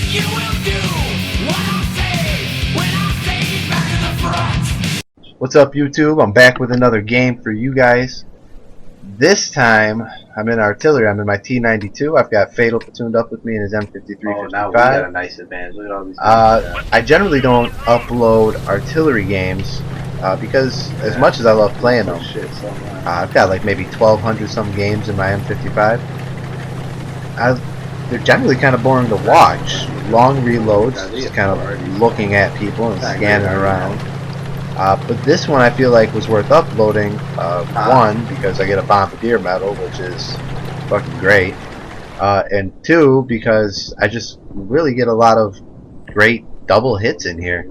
You will do what I say when I say back to the front. What's up, YouTube? I'm back with another game for you guys. This time I'm in artillery. I'm in my T92. I've got Fatal platooned up with me in his M53. Oh, now we got a nice advantage. Look at all these I generally don't upload artillery games because as much as I love playing them, I've got like maybe 1,200 some games in my M55. They're generally kind of boring to watch. Long reloads, just kind of looking at people and scanning around. But this one I feel like was worth uploading. One, because I get a Bombadier medal, which is fucking great. And two, because I just really get a lot of great double hits in here.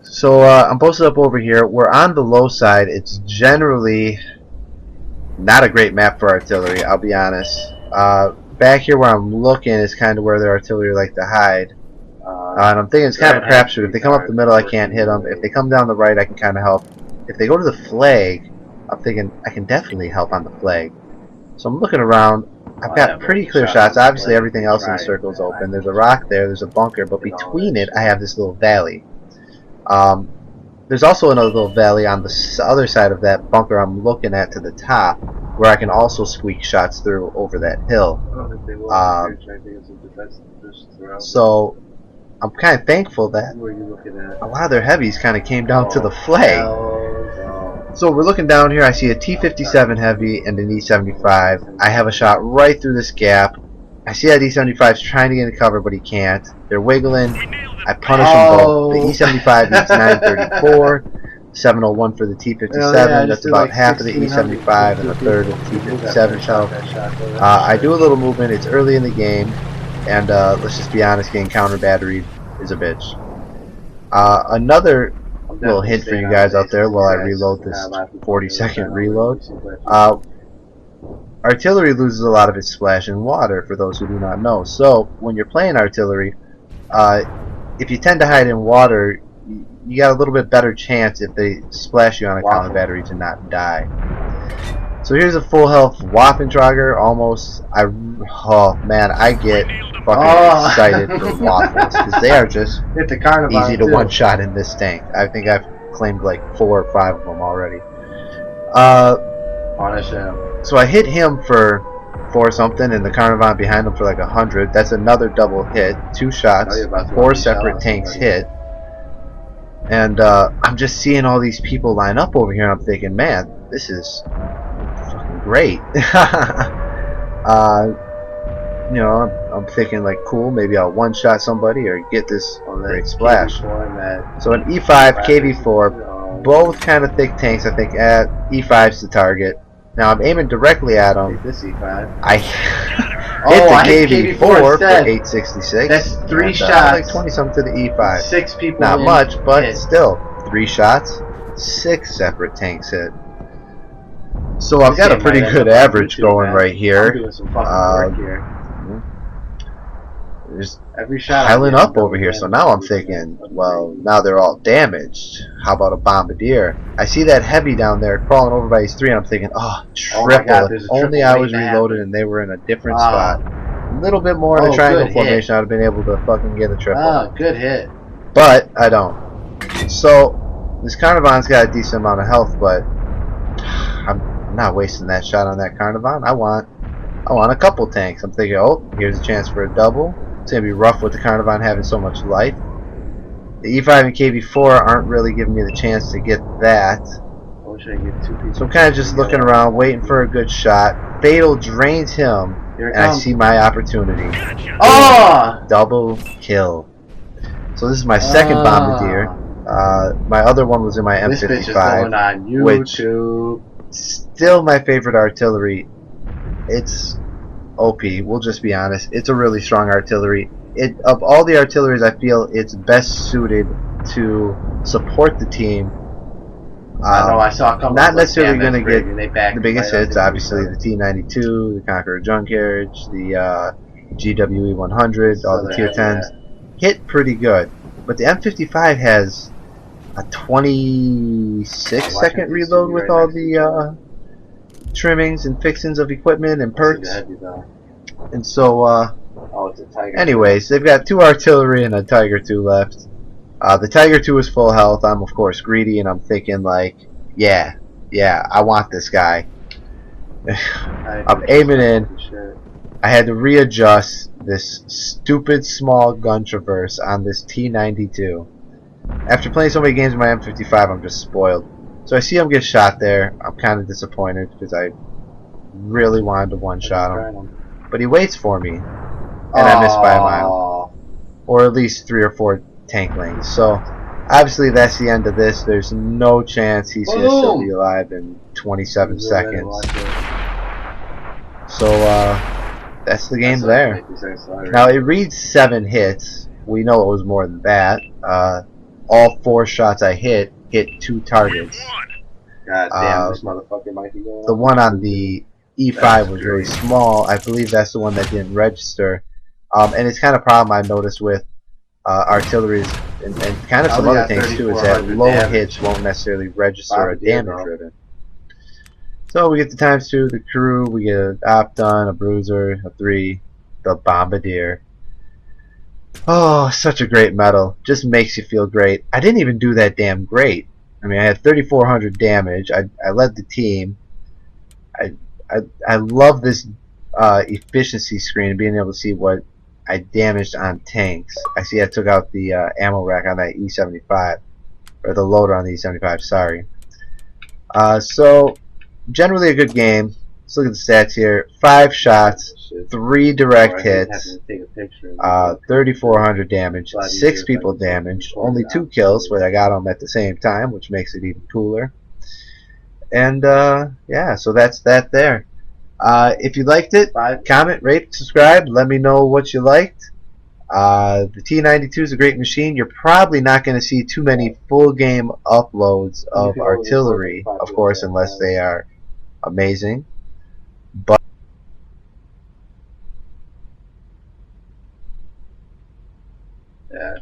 So I'm posted up over here. We're on the low side. It's generally not a great map for artillery, I'll be honest. Back here where I'm looking is kind of where the artillery like to hide. And I'm thinking it's kind of a crapshoot. If they come up the middle, I can't hit them. If they come down the right, I can kind of help. If they go to the flag, I'm thinking I can definitely help on the flag. So I'm looking around. I've got pretty clear shots. Obviously, everything else in the circle is open. There's a rock there. There's a bunker. But between it, I have this little valley. There's also another little valley on the other side of that bunker I'm looking at to the top, where I can also squeak shots through over that hill. So I'm kind of thankful that a lot of their heavies kind of came down to the flag. So we're looking down here. I see a T57 heavy and an E75. I have a shot right through this gap. I see that E75 is trying to get into cover, but he can't. They're wiggling. I punish them both. The E75 needs 934. 701 for the T57. That's about half of the E75 and a third of the T57 shell. I do a little movement. It's early in the game, and let's just be honest, getting counter batteried is a bitch. Another little hint for you guys out there while I reload this 40-second reload. Artillery loses a lot of its splash in water, for those who do not know. So when you're playing artillery, if you tend to hide in water, you got a little bit better chance if they splash you on a counter battery to not die. So here's a full health Waffentrager, almost. Oh man, I get fucking excited for waffles because they are just easy to one shot in this tank. I think I've claimed like 4 or 5 of them already. So I hit him for 4 something, and the Carnivant behind him for like 100. That's another double hit. 2 shots, 4 separate tanks hit. And I'm just seeing all these people line up over here, and I'm thinking, man, this is fucking great. You know, I'm thinking like, cool, maybe I'll one-shot somebody or get this great splash. So an E5, KV4, both kind of thick tanks. I think E5's the target. Now I'm aiming directly at him. This E5. I hit the KV4 for 866. That's 3 shots. Like 20 something to the E5. 6 people. Not much, but still 3 shots, 6 separate tanks hit. So I've got a pretty good average going right here. I'm doing some fucking work here. Just piling up over here. So now I'm thinking, well, now they're all damaged. How about a Bombadier? I see that heavy down there crawling over by his 3, and I'm thinking, oh, triple. If only I was reloaded and they were in a different spot. A little bit more in a triangle formation, I'd have been able to fucking get a triple. Oh, good hit. But I don't. So this Carnivant's got a decent amount of health, but I'm not wasting that shot on that Carnivant. I want a couple tanks. I'm thinking, oh, here's a chance for a double. It's going to be rough with the Carnivant having so much life. The E5 and KV4 aren't really giving me the chance to get that. So I'm kind of just looking around, waiting for a good shot. Fatal drains him, and I see my opportunity. Oh! Double kill. So this is my second Bombadier. My other one was in my M55. This bitch is going on YouTube. Which, still my favorite artillery. It's OP, we'll just be honest. It's a really strong artillery. Of all the artilleries, I feel it's best suited to support the team. I know, I saw a couple not necessarily going to get the biggest right hits. Obviously, the T92, the Conqueror Junk Carriage, the GWE 100, all the tier 10s hit pretty good. But the M55 has a 26-second reload with all the trimmings and fixings of equipment and perks. And so Oh, it's a Tiger. Anyways, they've got 2 artillery and a Tiger 2 left. The Tiger 2 is full health. I'm of course greedy, and I'm thinking like, yeah, I want this guy. I'm aiming in. I had to readjust this stupid small gun traverse on this T92. After playing so many games with my M55, I'm just spoiled. So I see him get shot there. I'm kind of disappointed because I really wanted to one-shot him. But he waits for me, and I missed by a mile. Or at least 3 or 4 tank lanes. So obviously that's the end of this. There's no chance he's going to still be alive in 27 seconds. So that's the game there. Now it reads 7 hits. We know it was more than that. All 4 shots I hit 2 targets. God damn, this motherfucker might be going. The one on the E5 was really small. I believe that's the one that didn't register. And it's kind of a problem I noticed with artillery and kind of some other things too, is that low hits won't necessarily register a damage ribbon. So we get the ×2, the crew, we get an Opton, a Bruiser, a 3, the Bombadier. Oh, such a great medal. Just makes you feel great. I didn't even do that damn great. I mean, I had 3,400 damage. I led the team. I love this efficiency screen and being able to see what I damaged on tanks. I see I took out the ammo rack on that E75, or the loader on the E75. Sorry. So generally a good game. Let's look at the stats here. 5 shots, 3 direct hits, 3,400 damage, 6 people damaged, only 2 kills, but I got them at the same time, which makes it even cooler. And yeah, so that's that there. If you liked it, comment, rate, subscribe. Let me know what you liked. The T92 is a great machine. You're probably not going to see too many full game uploads of artillery, of course, unless they are amazing. But yeah.